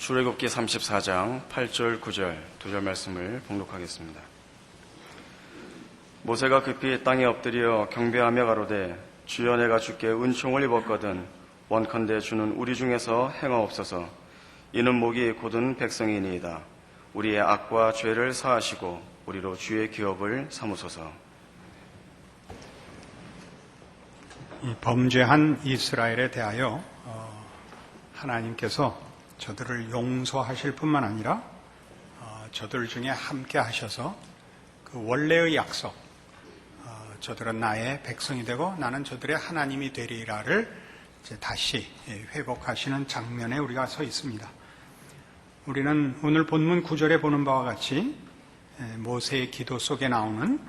출애굽기 34장 8절 9절 두 절 말씀을 봉독하겠습니다. 모세가 급히 땅에 엎드려 경배하며 가로되 주여 내가 주께 은총을 입었거든 원컨대 주는 우리 중에서 행하옵소서. 이는 목이 곧은 백성이니이다. 우리의 악과 죄를 사하시고 우리로 주의 기업을 삼으소서. 이 범죄한 이스라엘에 대하여 하나님께서 저들을 용서하실 뿐만 아니라 저들 중에 함께 하셔서 그 원래의 약속, 저들은 나의 백성이 되고 나는 저들의 하나님이 되리라를 이제 다시 회복하시는 장면에 우리가 서 있습니다. 우리는 오늘 본문 9절에 보는 바와 같이 모세의 기도 속에 나오는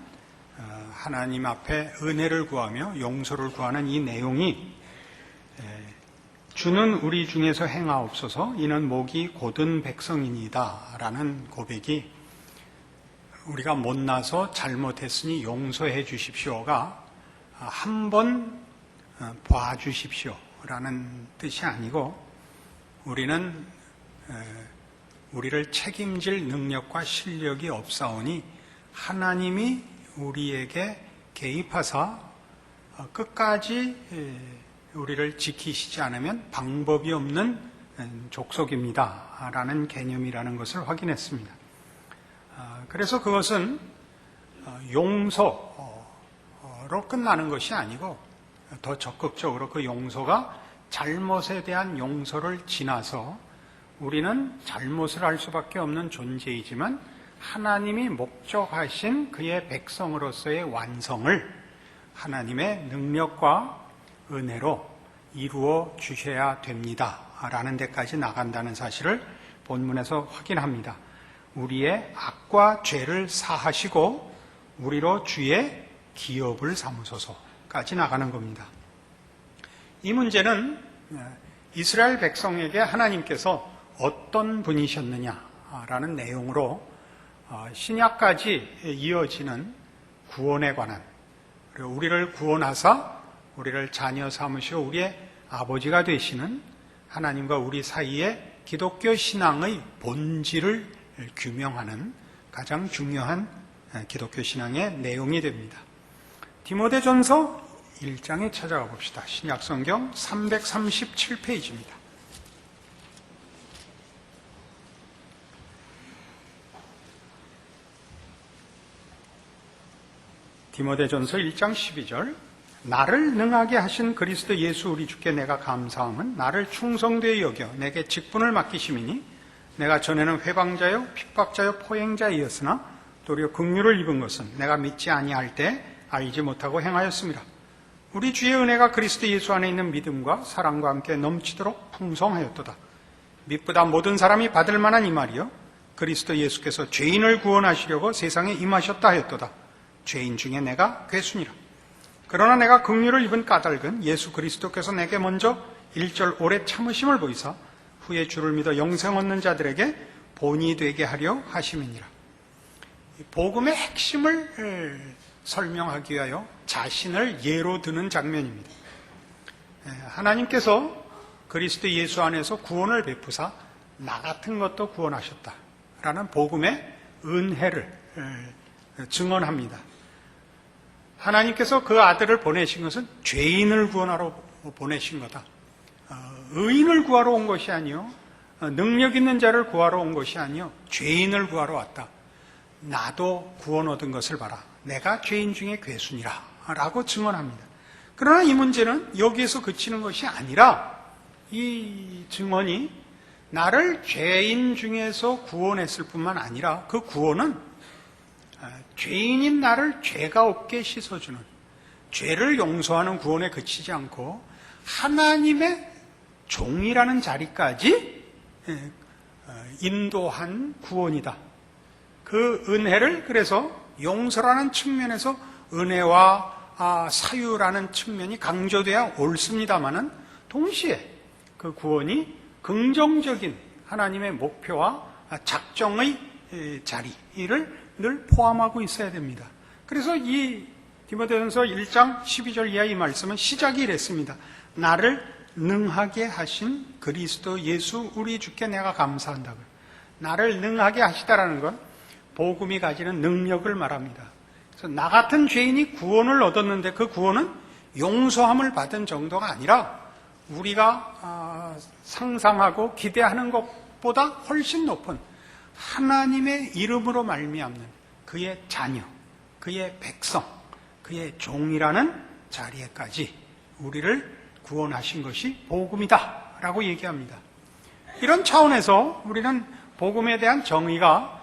하나님 앞에 은혜를 구하며 용서를 구하는 이 내용이 주는 우리 중에서 행하옵소서. 이는 목이 곧은 백성이니이다 라는 고백이 우리가 못나서 잘못했으니 용서해 주십시오가 한번 봐주십시오 라는 뜻이 아니고, 우리는 우리를 책임질 능력과 실력이 없사오니 하나님이 우리에게 개입하사 끝까지 우리를 지키시지 않으면 방법이 없는 족속입니다 라는 개념이라는 것을 확인했습니다. 그래서 그것은 용서로 끝나는 것이 아니고 더 적극적으로 그 용서가 잘못에 대한 용서를 지나서 우리는 잘못을 할 수밖에 없는 존재이지만 하나님이 목적하신 그의 백성으로서의 완성을 하나님의 능력과 은혜로 이루어 주셔야 됩니다 라는 데까지 나간다는 사실을 본문에서 확인합니다. 우리의 악과 죄를 사하시고 우리로 주의 기업을 삼으소서까지 나가는 겁니다. 이 문제는 이스라엘 백성에게 하나님께서 어떤 분이셨느냐라는 내용으로 신약까지 이어지는 구원에 관한, 그리고 우리를 구원하사 우리를 자녀 삼으시고 우리의 아버지가 되시는 하나님과 우리 사이의 기독교 신앙의 본질을 규명하는 가장 중요한 기독교 신앙의 내용이 됩니다. 디모데전서 1장에 찾아가 봅시다. 신약성경 337페이지입니다. 디모데전서 1장 12절, 나를 능하게 하신 그리스도 예수 우리 주께 내가 감사함은 나를 충성되이 여겨 내게 직분을 맡기심이니 내가 전에는 회방자요 핍박자요 포행자이었으나 도리어 긍휼을 입은 것은 내가 믿지 아니할 때 알지 못하고 행하였습니다. 우리 주의 은혜가 그리스도 예수 안에 있는 믿음과 사랑과 함께 넘치도록 풍성하였도다. 믿보다 모든 사람이 받을 만한 이 말이요 그리스도 예수께서 죄인을 구원하시려고 세상에 임하셨다 하였도다. 죄인 중에 내가 괴순이라. 그러나 내가 긍휼을 입은 까닭은 예수 그리스도께서 내게 먼저 1절 오래 참으심을 보이사 후에 주를 믿어 영생 얻는 자들에게 본이 되게 하려 하심이니라. 복음의 핵심을 설명하기 위하여 자신을 예로 드는 장면입니다. 하나님께서 그리스도 예수 안에서 구원을 베푸사 나 같은 것도 구원하셨다라는 복음의 은혜를 증언합니다. 하나님께서 그 아들을 보내신 것은 죄인을 구원하러 보내신 거다. 의인을 구하러 온 것이 아니요 능력 있는 자를 구하러 온 것이 아니요 죄인을 구하러 왔다. 나도 구원 얻은 것을 봐라. 내가 죄인 중에 괴순이라 라고 증언합니다. 그러나 이 문제는 여기에서 그치는 것이 아니라 이 증언이 나를 죄인 중에서 구원했을 뿐만 아니라 그 구원은 죄인인 나를 죄가 없게 씻어주는, 죄를 용서하는 구원에 그치지 않고 하나님의 종이라는 자리까지 인도한 구원이다. 그 은혜를 그래서 용서라는 측면에서 은혜와 사유라는 측면이 강조돼야 옳습니다마는 동시에 그 구원이 긍정적인 하나님의 목표와 작정의 자리를 늘 포함하고 있어야 됩니다. 그래서 이 디모데전서 1장 12절 이하 이 말씀은 시작이 이랬습니다. 나를 능하게 하신 그리스도 예수 우리 주께 내가 감사한다고요. 나를 능하게 하시다라는 건 복음이 가지는 능력을 말합니다. 그래서 나 같은 죄인이 구원을 얻었는데 그 구원은 용서함을 받은 정도가 아니라 우리가 상상하고 기대하는 것보다 훨씬 높은 하나님의 이름으로 말미암는 그의 자녀, 그의 백성, 그의 종이라는 자리에까지 우리를 구원하신 것이 복음이다 라고 얘기합니다. 이런 차원에서 우리는 복음에 대한 정의가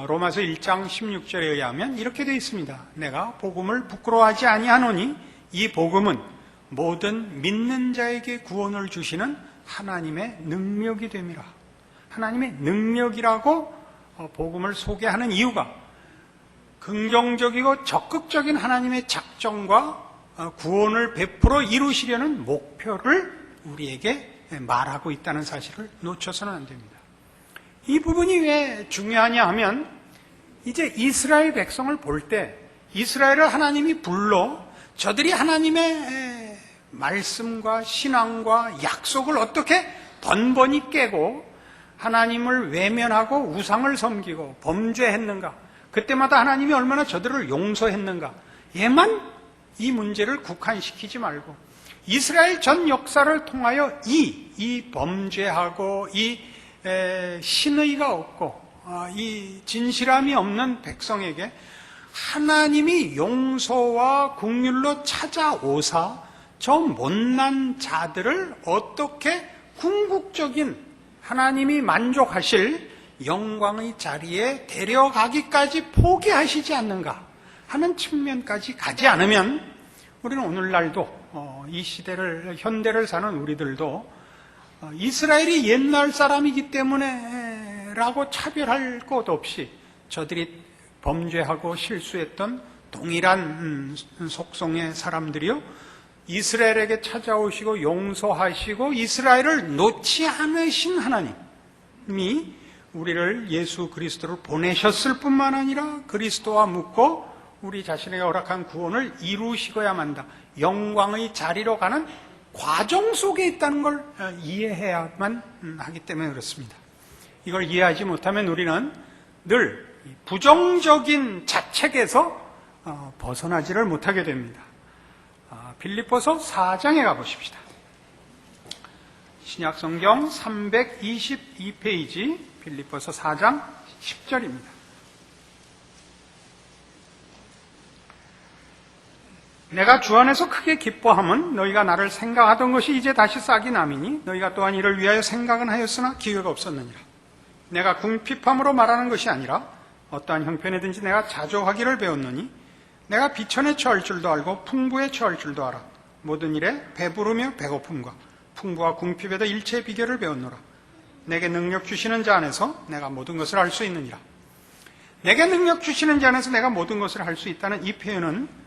로마서 1장 16절에 의하면 이렇게 되어 있습니다. 내가 복음을 부끄러워하지 아니하노니 이 복음은 모든 믿는 자에게 구원을 주시는 하나님의 능력이 됨이라. 하나님의 능력이라고 복음을 소개하는 이유가 긍정적이고 적극적인 하나님의 작정과 구원을 베풀어 이루시려는 목표를 우리에게 말하고 있다는 사실을 놓쳐서는 안 됩니다. 이 부분이 왜 중요하냐 하면 이제 이스라엘 백성을 볼 때 이스라엘을 하나님이 불러 저들이 하나님의 말씀과 신앙과 약속을 어떻게 번번이 깨고 하나님을 외면하고 우상을 섬기고 범죄했는가, 그때마다 하나님이 얼마나 저들을 용서했는가, 얘만 이 문제를 국한시키지 말고 이스라엘 전 역사를 통하여 이 범죄하고 이 신의가 없고 이 진실함이 없는 백성에게 하나님이 용서와 긍휼로 찾아오사 저 못난 자들을 어떻게 궁극적인 하나님이 만족하실 영광의 자리에 데려가기까지 포기하시지 않는가 하는 측면까지 가지 않으면 우리는 오늘날도 이 시대를 현대를 사는 우리들도 이스라엘이 옛날 사람이기 때문에 라고 차별할 것 없이 저들이 범죄하고 실수했던 동일한 속성의 사람들이요, 이스라엘에게 찾아오시고 용서하시고 이스라엘을 놓지 않으신 하나님이 우리를 예수 그리스도를 보내셨을 뿐만 아니라 그리스도와 묶고 우리 자신에게 허락한 구원을 이루시고야만 한다. 영광의 자리로 가는 과정 속에 있다는 걸 이해해야만 하기 때문에 그렇습니다. 이걸 이해하지 못하면 우리는 늘 부정적인 자책에서 벗어나지를 못하게 됩니다. 빌립보서 4장에 가보십시다. 신약성경 322페이지 빌립보서 4장 10절입니다. 내가 주 안에서 크게 기뻐함은 너희가 나를 생각하던 것이 이제 다시 싹이 남이니 너희가 또한 이를 위하여 생각은 하였으나 기회가 없었느니라. 내가 궁핍함으로 말하는 것이 아니라 어떠한 형편이든지 내가 자족하기를 배웠느니 내가 비천에 처할 줄도 알고 풍부에 처할 줄도 알아. 모든 일에 배부르며 배고픔과 풍부와 궁핍에도 일체의 비결을 배웠노라. 내게 능력 주시는 자 안에서 내가 모든 것을 할 수 있느니라. 내게 능력 주시는 자 안에서 내가 모든 것을 할 수 있다는 이 표현은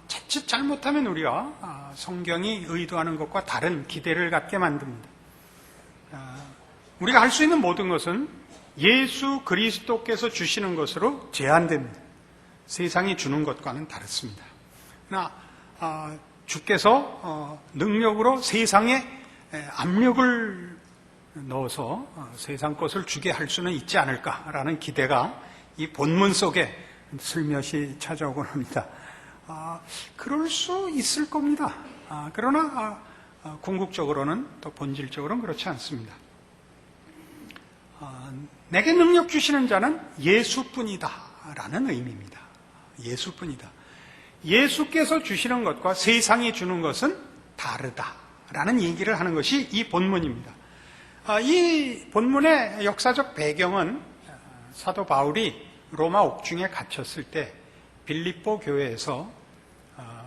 자칫 잘못하면 우리가 성경이 의도하는 것과 다른 기대를 갖게 만듭니다. 우리가 할 수 있는 모든 것은 예수 그리스도께서 주시는 것으로 제한됩니다. 세상이 주는 것과는 다릅니다. 그러나 주께서 능력으로 세상에 압력을 넣어서 세상 것을 주게 할 수는 있지 않을까라는 기대가 이 본문 속에 슬며시 찾아오곤 합니다. 그럴 수 있을 겁니다. 그러나 궁극적으로는 또 본질적으로는 그렇지 않습니다. 내게 능력 주시는 자는 예수뿐이다 라는 의미입니다. 예수뿐이다. 예수께서 주시는 것과 세상이 주는 것은 다르다라는 얘기를 하는 것이 이 본문입니다. 이 본문의 역사적 배경은 사도 바울이 로마 옥중에 갇혔을 때 빌립보 교회에서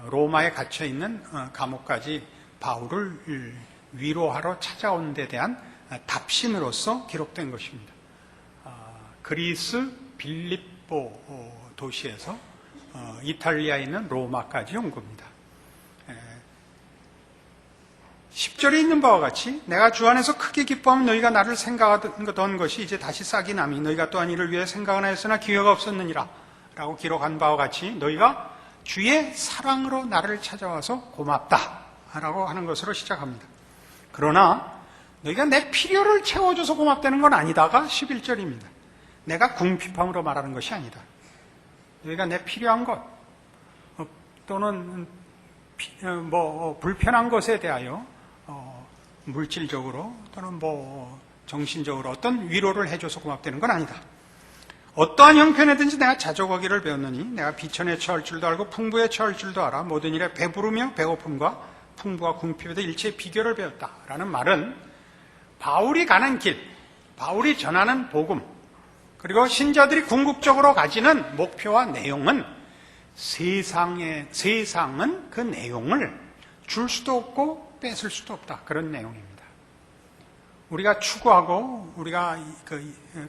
로마에 갇혀있는 감옥까지 바울을 위로하러 찾아온 데 대한 답신으로서 기록된 것입니다. 그리스 빌립보 도시에서 이탈리아에 있는 로마까지 온 겁니다. 10절에 있는 바와 같이 내가 주 안에서 크게 기뻐하면 너희가 나를 생각하던 것이 이제 다시 싹이 남이 너희가 또한 이를 위해 생각은 하였으나 기회가 없었느니라 라고 기록한 바와 같이 너희가 주의 사랑으로 나를 찾아와서 고맙다 라고 하는 것으로 시작합니다. 그러나 너희가 내 필요를 채워줘서 고맙다는 건 아니다가 11절입니다. 내가 궁핍함으로 말하는 것이 아니다. 너희가 내 필요한 것 또는 불편한 것에 대하여 물질적으로 또는 정신적으로 어떤 위로를 해줘서 고맙다는 건 아니다. 어떠한 형편에든지 내가 자족하기를 배웠느니 내가 비천에 처할 줄도 알고 풍부에 처할 줄도 알아. 모든 일에 배부르며 배고픔과 풍부와 궁핍에도 일체의 비결을 배웠다라는 말은 바울이 가는 길, 바울이 전하는 복음, 그리고 신자들이 궁극적으로 가지는 목표와 내용은 세상은 그 내용을 줄 수도 없고 뺏을 수도 없다. 그런 내용입니다. 우리가 추구하고 우리가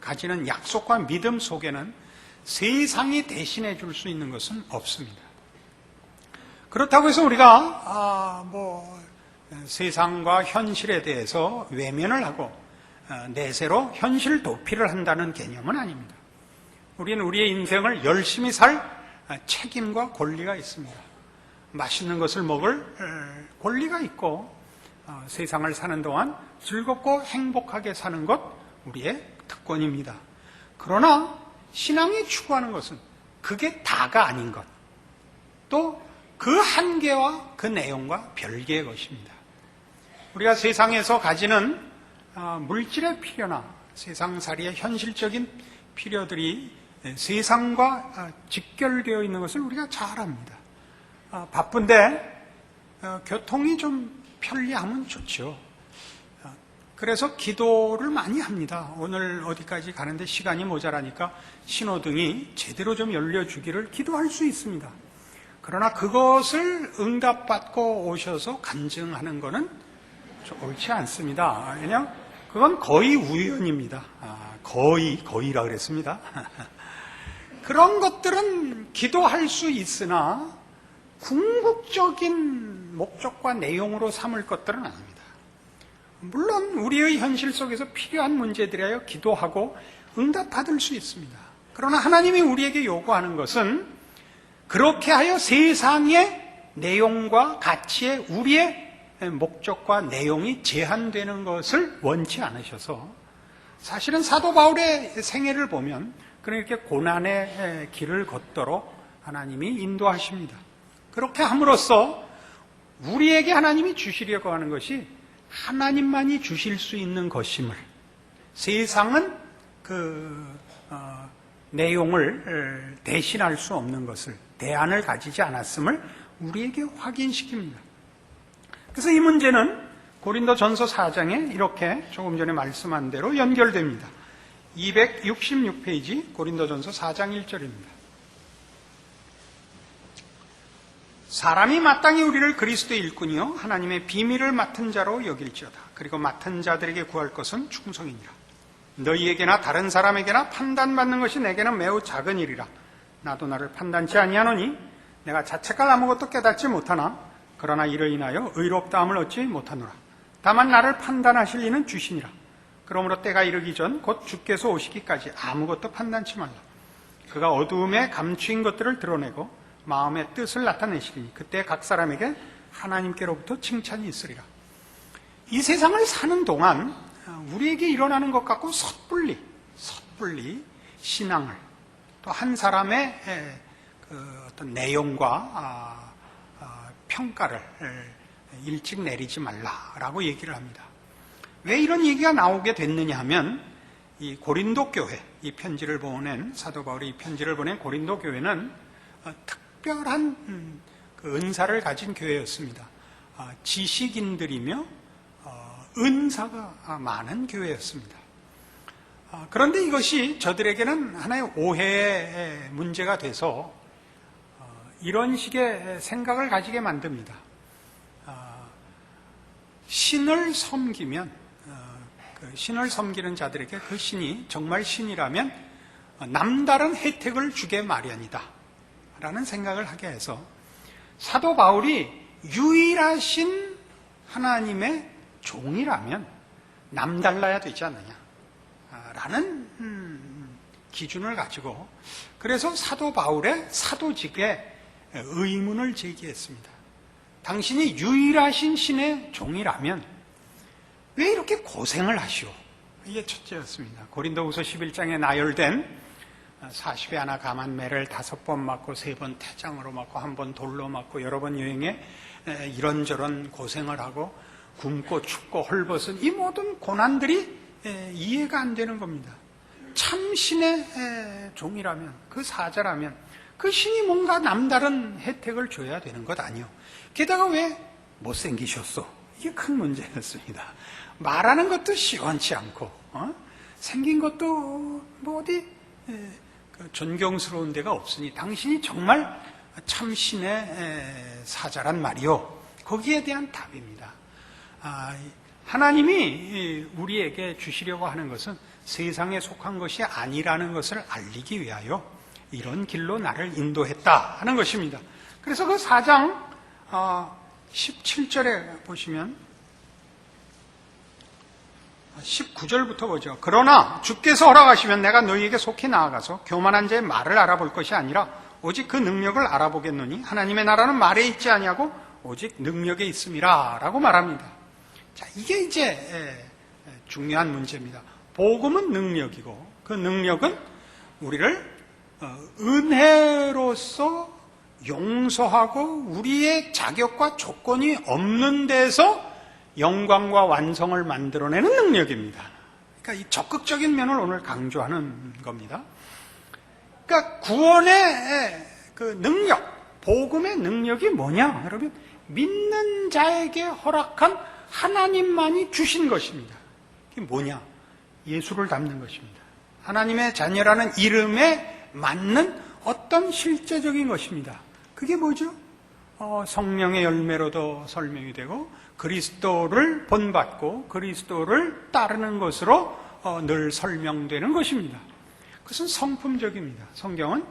가지는 약속과 믿음 속에는 세상이 대신해 줄 수 있는 것은 없습니다. 그렇다고 해서 우리가 세상과 현실에 대해서 외면을 하고 내세로 현실 도피를 한다는 개념은 아닙니다. 우리는 우리의 인생을 열심히 살 책임과 권리가 있습니다. 맛있는 것을 먹을 권리가 있고 세상을 사는 동안 즐겁고 행복하게 사는 것 우리의 특권입니다. 그러나 신앙이 추구하는 것은 그게 다가 아닌 것, 또 그 한계와 그 내용과 별개의 것입니다. 우리가 세상에서 가지는 물질의 필요나 세상살이의 현실적인 필요들이 세상과 직결되어 있는 것을 우리가 잘 압니다. 바쁜데 교통이 좀 편리하면 좋죠. 그래서 기도를 많이 합니다. 오늘 어디까지 가는데 시간이 모자라니까 신호등이 제대로 좀 열려주기를 기도할 수 있습니다. 그러나 그것을 응답받고 오셔서 간증하는 것은 옳지 않습니다. 왜냐하면 그건 거의 우연입니다. 거의라 그랬습니다. 그런 것들은 기도할 수 있으나 궁극적인 목적과 내용으로 삼을 것들은 아닙니다. 물론 우리의 현실 속에서 필요한 문제들에 대하여 기도하고 응답받을 수 있습니다. 그러나 하나님이 우리에게 요구하는 것은 그렇게 하여 세상의 내용과 가치에 우리의 목적과 내용이 제한되는 것을 원치 않으셔서 사실은 사도 바울의 생애를 보면 그렇게 고난의 길을 걷도록 하나님이 인도하십니다. 그렇게 함으로써 우리에게 하나님이 주시려고 하는 것이 하나님만이 주실 수 있는 것임을, 세상은 내용을 대신할 수 없는 것을, 대안을 가지지 않았음을 우리에게 확인시킵니다. 그래서 이 문제는 고린도전서 4장에 이렇게 조금 전에 말씀한 대로 연결됩니다. 266페이지 고린도전서 4장 1절입니다. 사람이 마땅히 우리를 그리스도의 일꾼이요 하나님의 비밀을 맡은 자로 여길지어다. 그리고 맡은 자들에게 구할 것은 충성이니라. 너희에게나 다른 사람에게나 판단받는 것이 내게는 매우 작은 일이라. 나도 나를 판단치 아니하노니 내가 자책할 아무것도 깨닫지 못하나 그러나 이를 인하여 의롭다함을 얻지 못하노라. 다만 나를 판단하실 이는 주시니라. 그러므로 때가 이르기 전 곧 주께서 오시기까지 아무것도 판단치 말라. 그가 어두움에 감추인 것들을 드러내고 마음의 뜻을 나타내시리니 그때 각 사람에게 하나님께로부터 칭찬이 있으리라. 이 세상을 사는 동안 우리에게 일어나는 것 같고 섣불리 신앙을 또 한 사람의 어떤 내용과 평가를 일찍 내리지 말라라고 얘기를 합니다. 왜 이런 얘기가 나오게 됐느냐 하면 이 고린도 교회, 이 편지를 보낸 사도 바울이 이 편지를 보낸 고린도 교회는 특별한 은사를 가진 교회였습니다. 지식인들이며 은사가 많은 교회였습니다. 그런데 이것이 저들에게는 하나의 오해의 문제가 돼서 이런 식의 생각을 가지게 만듭니다. 신을 섬기면 신을 섬기는 자들에게 그 신이 정말 신이라면 남다른 혜택을 주게 마련이다 라는 생각을 하게 해서 사도 바울이 유일하신 하나님의 종이라면 남달라야 되지 않느냐 라는 기준을 가지고 그래서 사도 바울의 사도직에 의문을 제기했습니다. 당신이 유일하신 신의 종이라면 왜 이렇게 고생을 하시오? 이게 첫째였습니다. 고린도후서 11장에 나열된 40에 하나 감한 매를 5번 맞고 3번 태장으로 맞고 1번 돌로 맞고 여러 번 여행에 이런저런 고생을 하고 굶고 춥고 헐벗은 이 모든 고난들이 이해가 안 되는 겁니다. 참 신의 종이라면, 그 사자라면 그 신이 뭔가 남다른 혜택을 줘야 되는 것 아니요. 게다가 왜 못생기셨어? 이게 큰 문제였습니다. 말하는 것도 시원치 않고 생긴 것도 뭐 어디 존경스러운 데가 없으니 당신이 정말 참신의 사자란 말이요. 거기에 대한 답입니다. 하나님이 우리에게 주시려고 하는 것은 세상에 속한 것이 아니라는 것을 알리기 위하여 이런 길로 나를 인도했다 하는 것입니다. 그래서 그 4장 17절에 보시면 19절부터 보죠. 그러나 주께서 허락하시면 내가 너희에게 속히 나아가서 교만한 자의 말을 알아볼 것이 아니라 오직 그 능력을 알아보겠노니 하나님의 나라는 말에 있지 아니하고 오직 능력에 있음이라 라고 말합니다. 자, 이게 이제 중요한 문제입니다. 복음은 능력이고 그 능력은 우리를 은혜로서 용서하고 우리의 자격과 조건이 없는 데서 영광과 완성을 만들어내는 능력입니다. 그러니까 이 적극적인 면을 오늘 강조하는 겁니다. 그러니까 구원의 그 능력, 복음의 능력이 뭐냐? 여러분, 믿는 자에게 허락한 하나님만이 주신 것입니다. 그게 뭐냐? 예수를 닮는 것입니다. 하나님의 자녀라는 이름에 맞는 어떤 실제적인 것입니다. 그게 뭐죠? 성령의 열매로도 설명이 되고 그리스도를 본받고 그리스도를 따르는 것으로 늘 설명되는 것입니다. 그것은 성품적입니다. 성경은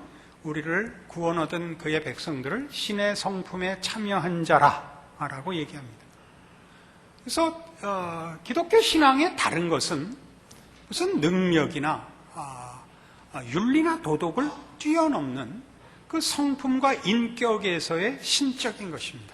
우리를 구원 얻은 그의 백성들을 신의 성품에 참여한 자라고 얘기합니다. 그래서 기독교 신앙의 다른 것은 무슨 능력이나 윤리나 도덕을 뛰어넘는 그 성품과 인격에서의 신적인 것입니다.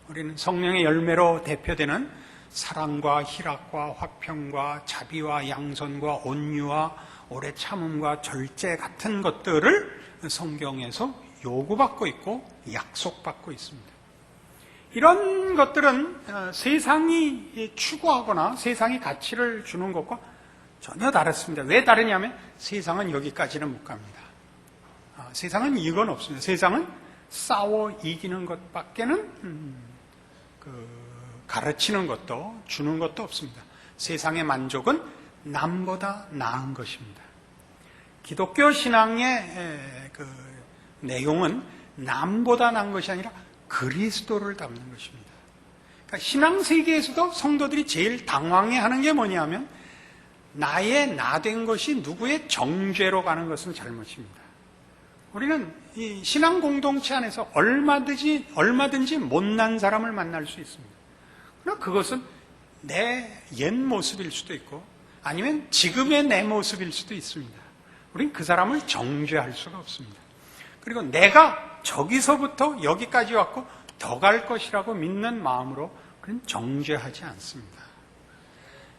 우리는 성령의 열매로 대표되는 사랑과 희락과 화평과 자비와 양선과 온유와 오래 참음과 절제 같은 것들을 성경에서 요구받고 있고 약속받고 있습니다. 이런 것들은 세상이 추구하거나 세상이 가치를 주는 것과 전혀 다릅니다. 왜 다르냐면 세상은 여기까지는 못 갑니다. 세상은 이건 없습니다. 세상은 싸워 이기는 것밖에는 가르치는 것도 주는 것도 없습니다. 세상의 만족은 남보다 나은 것입니다. 기독교 신앙의 그 내용은 남보다 나은 것이 아니라 그리스도를 담는 것입니다. 그러니까 신앙 세계에서도 성도들이 제일 당황해하는 게 뭐냐면 나의 나된 것이 누구의 정죄로 가는 것은 잘못입니다. 우리는 이 신앙 공동체 안에서 얼마든지 못난 사람을 만날 수 있습니다. 그러나 그것은 내 옛 모습일 수도 있고 아니면 지금의 내 모습일 수도 있습니다. 우린 그 사람을 정죄할 수가 없습니다. 그리고 내가 저기서부터 여기까지 왔고 더 갈 것이라고 믿는 마음으로 그는 정죄하지 않습니다.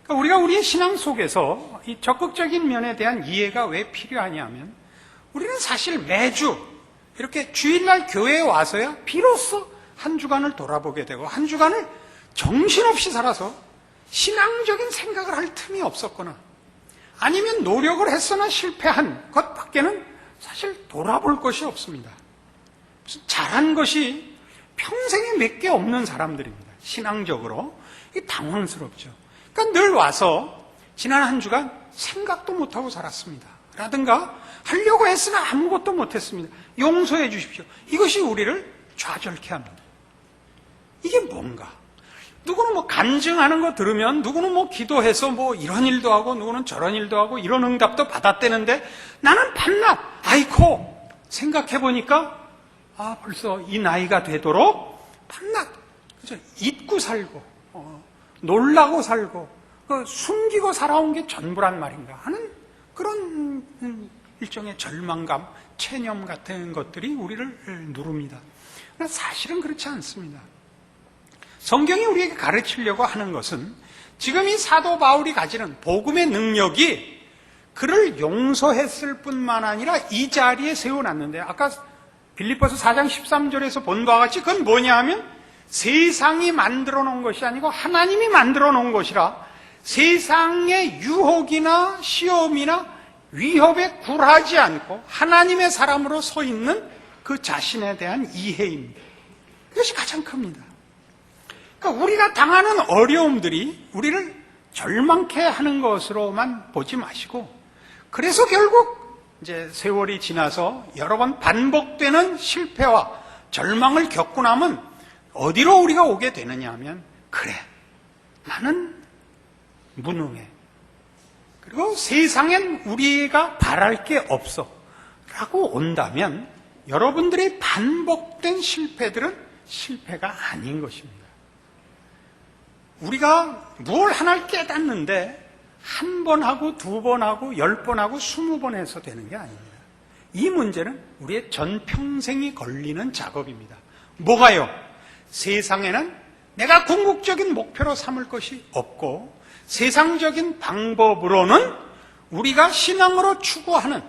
그러니까 우리가 우리의 신앙 속에서 이 적극적인 면에 대한 이해가 왜 필요하냐면 우리는 사실 매주 이렇게 주일날 교회에 와서야 비로소 한 주간을 돌아보게 되고 한 주간을 정신없이 살아서 신앙적인 생각을 할 틈이 없었거나 아니면 노력을 했으나 실패한 것밖에는 사실 돌아볼 것이 없습니다. 무슨 잘한 것이 평생에 몇 개 없는 사람들입니다. 신앙적으로. 이게 당황스럽죠. 그러니까 늘 와서 지난 한 주간 생각도 못하고 살았습니다. 라든가 하려고 했으나 아무것도 못했습니다. 용서해 주십시오. 이것이 우리를 좌절케 합니다. 이게 뭔가? 누구는 뭐 간증하는 거 들으면 누구는 뭐 기도해서 뭐 이런 일도 하고 누구는 저런 일도 하고 이런 응답도 받았대는데 나는 밤낮 아이고 생각해 보니까 벌써 이 나이가 되도록 밤낮 그죠? 잊고 살고 놀라고 살고 숨기고 살아온 게 전부란 말인가 하는 그런 일종의 절망감, 체념 같은 것들이 우리를 누릅니다. 그러나 사실은 그렇지 않습니다. 성경이 우리에게 가르치려고 하는 것은 지금 이 사도 바울이 가지는 복음의 능력이 그를 용서했을 뿐만 아니라 이 자리에 세워놨는데, 아까 빌립보서 4장 13절에서 본 바와 같이 그건 뭐냐 하면 세상이 만들어 놓은 것이 아니고 하나님이 만들어 놓은 것이라 세상의 유혹이나 시험이나 위협에 굴하지 않고 하나님의 사람으로 서 있는 그 자신에 대한 이해입니다. 그것이 가장 큽니다. 그러니까 우리가 당하는 어려움들이 우리를 절망케 하는 것으로만 보지 마시고, 그래서 결국 이제 세월이 지나서 여러 번 반복되는 실패와 절망을 겪고 나면 어디로 우리가 오게 되느냐 하면, 그래, 나는 무능해. 그리고 세상엔 우리가 바랄 게 없어. 라고 온다면 여러분들의 반복된 실패들은 실패가 아닌 것입니다. 우리가 뭘 하나를 깨닫는데 한 번 하고 두 번 하고 10번 하고 20번 해서 되는 게 아닙니다. 이 문제는 우리의 전평생이 걸리는 작업입니다. 뭐가요? 세상에는 내가 궁극적인 목표로 삼을 것이 없고 세상적인 방법으로는 우리가 신앙으로 추구하는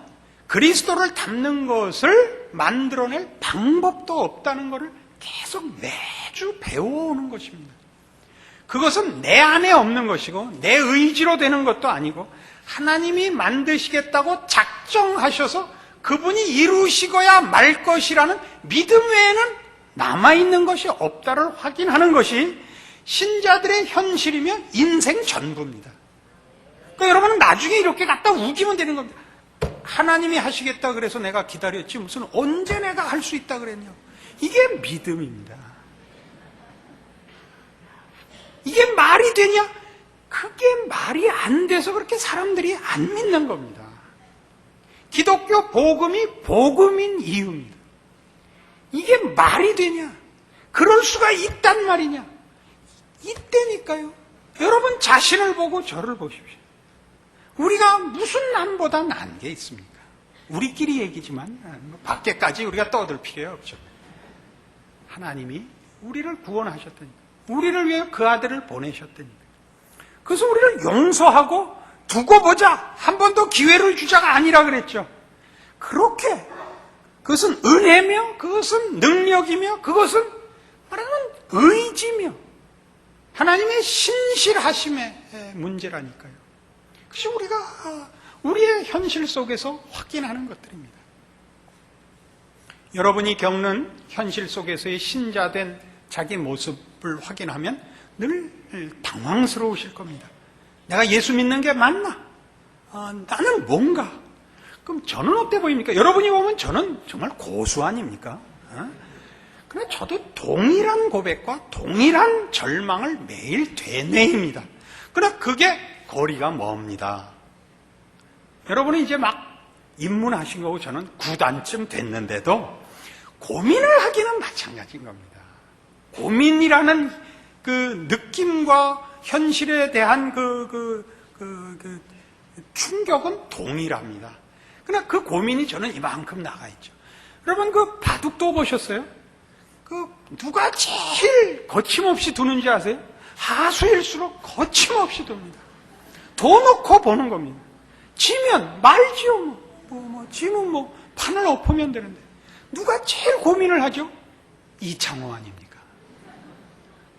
그리스도를 닮는 것을 만들어낼 방법도 없다는 것을 계속 매주 배워오는 것입니다. 그것은 내 안에 없는 것이고 내 의지로 되는 것도 아니고 하나님이 만드시겠다고 작정하셔서 그분이 이루시고야 말 것이라는 믿음 외에는 남아있는 것이 없다를 확인하는 것이 신자들의 현실이며 인생 전부입니다. 그러니까 여러분은 나중에 이렇게 갖다 우기면 되는 겁니다. 하나님이 하시겠다 그래서 내가 기다렸지 무슨 언제 내가 할 수 있다 그랬냐. 이게 믿음입니다. 이게 말이 되냐? 그게 말이 안 돼서 그렇게 사람들이 안 믿는 겁니다. 기독교 복음이 복음인 이유입니다. 이게 말이 되냐? 그럴 수가 있단 말이냐? 이때니까요. 여러분 자신을 보고 저를 보십시오. 우리가 무슨 남보다 나은 게 있습니까? 우리끼리 얘기지만 밖에까지 우리가 떠들 필요 없죠. 하나님이 우리를 구원하셨다니까. 우리를 위해 그 아들을 보내셨다니까. 그래서 우리를 용서하고 두고 보자. 한 번 더 기회를 주자가 아니라 그랬죠. 그렇게 그것은 은혜며 그것은 능력이며 그것은 말하면 의지며 하나님의 신실하심의 문제라니까요. 그것이 우리가 우리의 현실 속에서 확인하는 것들입니다. 여러분이 겪는 현실 속에서의 신자된 자기 모습을 확인하면 늘 당황스러우실 겁니다. 내가 예수 믿는 게 맞나? 나는 뭔가? 그럼 저는 어때 보입니까? 여러분이 보면 저는 정말 고수 아닙니까? 그런데 저도 동일한 고백과 동일한 절망을 매일 되뇌입니다. 그러나 그게 거리가 멉니다. 여러분이 이제 막 입문하신 거고 저는 9단쯤 됐는데도 고민을 하기는 마찬가지인 겁니다. 고민이라는 그 느낌과 현실에 대한 충격은 동일합니다. 그러나 그 고민이 저는 이만큼 나가 있죠. 여러분 그 바둑도 보셨어요? 그 누가 제일 거침없이 두는지 아세요? 하수일수록 거침없이 둡니다. 둬 놓고 보는 겁니다. 지면 말지요. 지면 판을 엎으면 되는데 누가 제일 고민을 하죠? 이창호 아닙니까?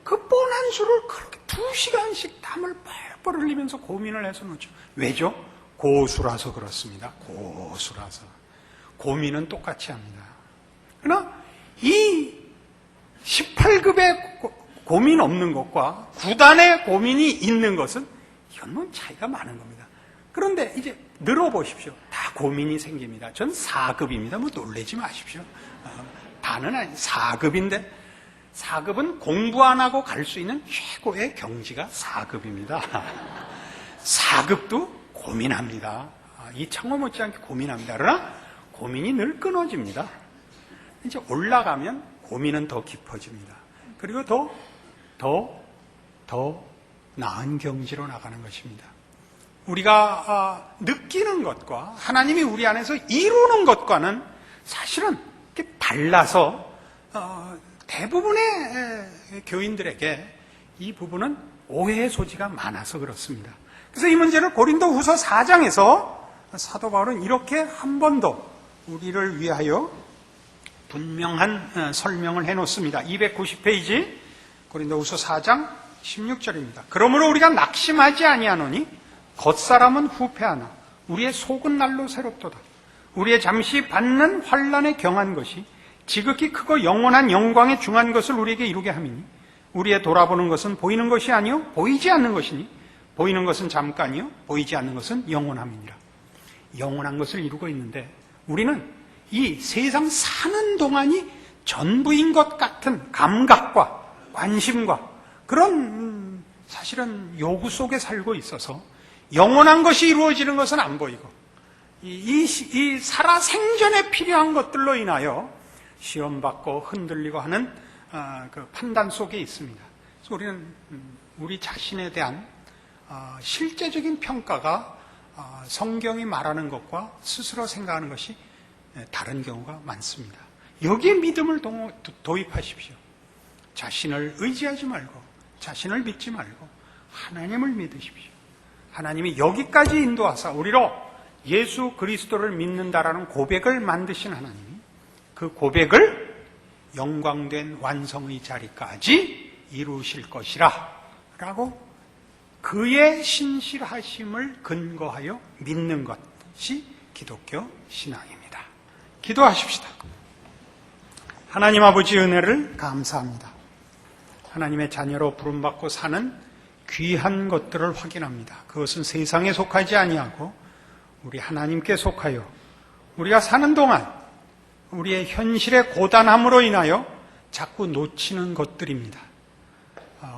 그 뻔한 수를 그렇게 2시간씩 땀을 뻘뻘 흘리면서 고민을 해서 놓죠. 왜죠? 고수라서 그렇습니다. 고수라서. 고민은 똑같이 합니다. 그러나 이 18급의 고민 없는 것과 9단의 고민이 있는 것은 이건 차이가 많은 겁니다. 그런데 이제 늘어보십시오. 다 고민이 생깁니다. 전 4급입니다. 놀라지 마십시오. 단은 아니 4급인데 4급은 공부 안 하고 갈 수 있는 최고의 경지가 4급입니다. 4급도 고민합니다. 이창호 못지않게 고민합니다. 그러나 고민이 늘 끊어집니다. 이제 올라가면 고민은 더 깊어집니다. 그리고 더 나은 경지로 나가는 것입니다. 우리가 느끼는 것과 하나님이 우리 안에서 이루는 것과는 사실은 이렇게 달라서 대부분의 교인들에게 이 부분은 오해의 소지가 많아서 그렇습니다. 그래서 이 문제를 고린도후서 4장에서 사도 바울은 이렇게 한 번 더 우리를 위하여 분명한 설명을 해놓습니다. 290페이지 고린도후서 4장 16절입니다. 그러므로 우리가 낙심하지 아니하노니 겉사람은 후패하나 우리의 속은 날로 새롭도다. 우리의 잠시 받는 환난에 경한 것이 지극히 크고 영원한 영광에 중한 것을 우리에게 이루게 함이니 우리의 돌아보는 것은 보이는 것이 아니요 보이지 않는 것이니 보이는 것은 잠깐이요 보이지 않는 것은 영원함이니라. 영원한 것을 이루고 있는데 우리는 이 세상 사는 동안이 전부인 것 같은 감각과 관심과 그런 사실은 요구 속에 살고 있어서 영원한 것이 이루어지는 것은 안 보이고 이 살아 생전에 필요한 것들로 인하여 시험받고 흔들리고 하는 그 판단 속에 있습니다. 그래서 우리는 우리 자신에 대한 실제적인 평가가 성경이 말하는 것과 스스로 생각하는 것이 다른 경우가 많습니다. 여기에 믿음을 도입하십시오. 자신을 의지하지 말고 자신을 믿지 말고 하나님을 믿으십시오. 하나님이 여기까지 인도하사 우리로 예수 그리스도를 믿는다라는 고백을 만드신 하나님이 그 고백을 영광된 완성의 자리까지 이루실 것이라 라고 그의 신실하심을 근거하여 믿는 것이 기독교 신앙입니다. 기도하십시다. 하나님 아버지 은혜를 감사합니다. 하나님의 자녀로 부름받고 사는 귀한 것들을 확인합니다. 그것은 세상에 속하지 아니하고 우리 하나님께 속하여 우리가 사는 동안 우리의 현실의 고단함으로 인하여 자꾸 놓치는 것들입니다.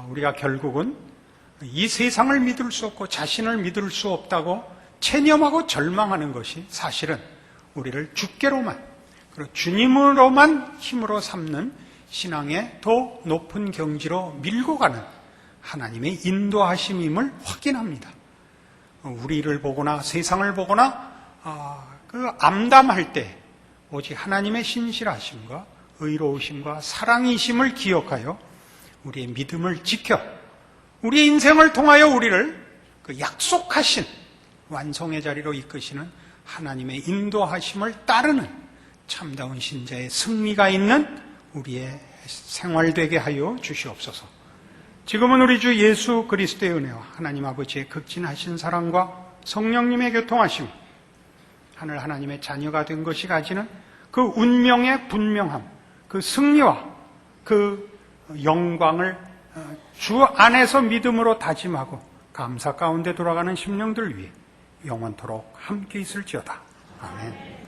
우리가 결국은 이 세상을 믿을 수 없고 자신을 믿을 수 없다고 체념하고 절망하는 것이 사실은 우리를 주께로만 그리고 주님으로만 힘으로 삼는 신앙의 더 높은 경지로 밀고 가는 하나님의 인도하심임을 확인합니다. 우리를 보거나 세상을 보거나 그 암담할 때 오직 하나님의 신실하심과 의로우심과 사랑이심을 기억하여 우리의 믿음을 지켜 우리의 인생을 통하여 우리를 그 약속하신 완성의 자리로 이끄시는 하나님의 인도하심을 따르는 참다운 신자의 승리가 있는 우리의 생활 되게 하여 주시옵소서. 지금은 우리 주 예수 그리스도의 은혜와 하나님 아버지의 극진하신 사랑과 성령님의 교통하심, 하늘 하나님의 자녀가 된 것이 가지는 그 운명의 분명함, 그 승리와 그 영광을 주 안에서 믿음으로 다짐하고 감사 가운데 돌아가는 심령들 위해 영원토록 함께 있을지어다. 아멘.